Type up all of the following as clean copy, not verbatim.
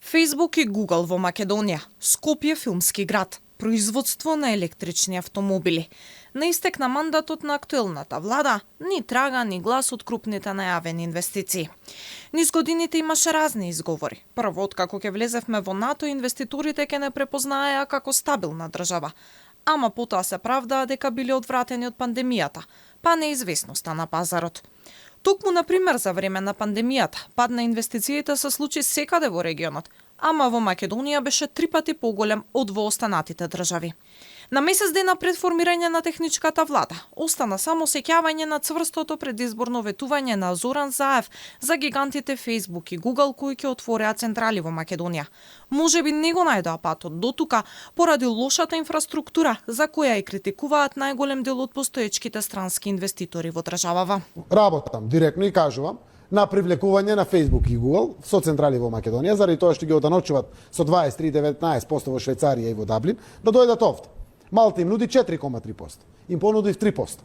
Facebook и Google во Македонија, Скопје филмски град, производство на електрични автомобили. На истек на мандатот на актуелната влада, ни трага ни глас од крупните најавени инвестиции. Низ годините имаше разни изговори. Прво, откако ќе влезевме во НАТО, инвеститорите ќе не препознаеа како стабилна држава. Ама потоа се правдаа дека биле одвратени од пандемијата, па неизвестноста на пазарот. Токму, например, за време на пандемијата, пад на инвестициите се случи секаде во регионот, ама во Македонија беше 3 пати поголем од во останатите држави. На месец дена пред формирање на техничката влада, остана само сеќавање на цврстото предизборно ветување на Зоран Заев за гигантите Facebook и Google кои ќе отвореа централи во Македонија. Можеби не го најдоа патот до тука поради лошата инфраструктура за која и критикуваат најголем дел од постоечките странски инвеститори во државава. Работам директно и кажувам на привлекување на Facebook и Google со централи во Македонија, заради тоа што ги отаночуваат со 23-19% во Швајцарија и во Даблин, да дојдат овде. Малта им нуди 4,3%, им понудив 3%.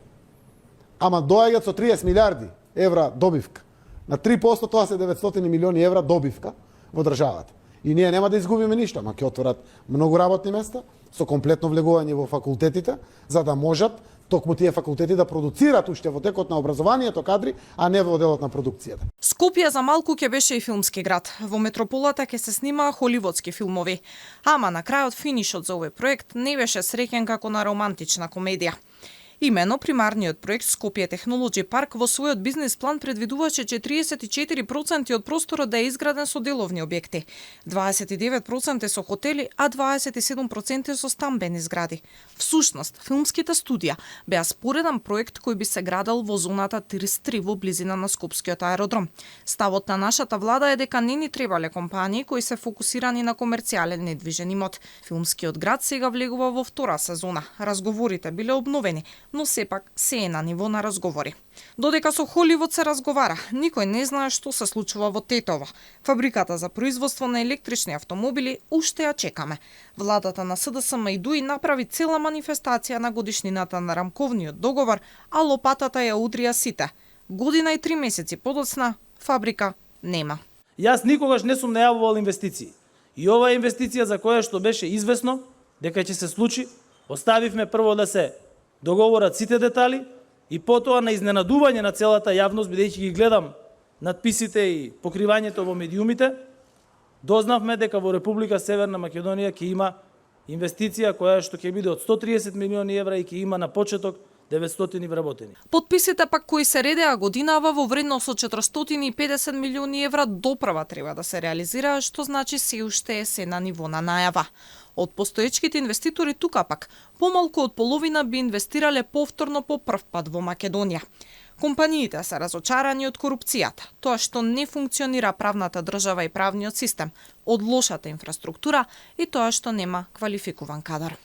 Ама доаѓаат со 30 милиарди евра добивка. На 3% тоа се 900 милиони евра добивка во државата. И ние нема да изгубиме ништо, ама ќе отворат многу работни места со комплетно влегување во факултетите, за да можат токму тие факултети да продуцираат уште во текот на образованието кадри, а не во делот на продукцијата. Скопје за малку ќе беше и филмски град. Во метрополата ќе се снимаа холивудски филмови. Ама на крајот финишот за овој проект не беше среќен како на романтична комедија. Имено, примарниот проект Скопје Технолоџи парк во својот бизнес план предвидуваше 34% од просторот да е изграден со деловни објекти, 29% со хотели, а 27% со стамбени згради. Всушност, филмските студија беа спореден проект кој би се градел во зоната Тирс-3 во близина на Скопскиот аеродром. Ставот на нашата влада е дека не ни требале компании кои се фокусирани на комерцијален недвижен имот. Филмскиот град сега влегува во втора сезона. Разговорите биле обновени, но сепак се е на ниво на разговори. Додека со Холивуд се разговара, никој не знае што се случува во Тетово. Фабриката за производство на електрични автомобили уште ја чекаме. Владата на СДСМ и ДУИ направи цела манифестација на годишнината на рамковниот договор, а лопатата ја удрија сите. Година и 3 месеци подоцна, фабрика нема. Јас никогаш не сум најавувал инвестиции. И ова инвестиција за која што беше известно дека ќе се случи, оставивме прво да се договорат сите детали и потоа на изненадување на целата јавност, бидејќи ги гледам надписите и покривањето во медиумите, дознавме дека во Република Северна Македонија ќе има инвестиција која што ќе биде од 130 милиони евра и ќе има на почеток 900 вработени. Подписите пак кои се редеа годинава во вредност од 450 милиони евра допрва треба да се реализираа, што значи се уште е на ниво на најава. Од постоечките инвеститори тука пак, помалку од половина би инвестирале повторно по прв пат во Македонија. Компаниите се разочарани од корупцијата, тоа што не функционира правната држава и правниот систем, од лошата инфраструктура и тоа што нема квалификуван кадар.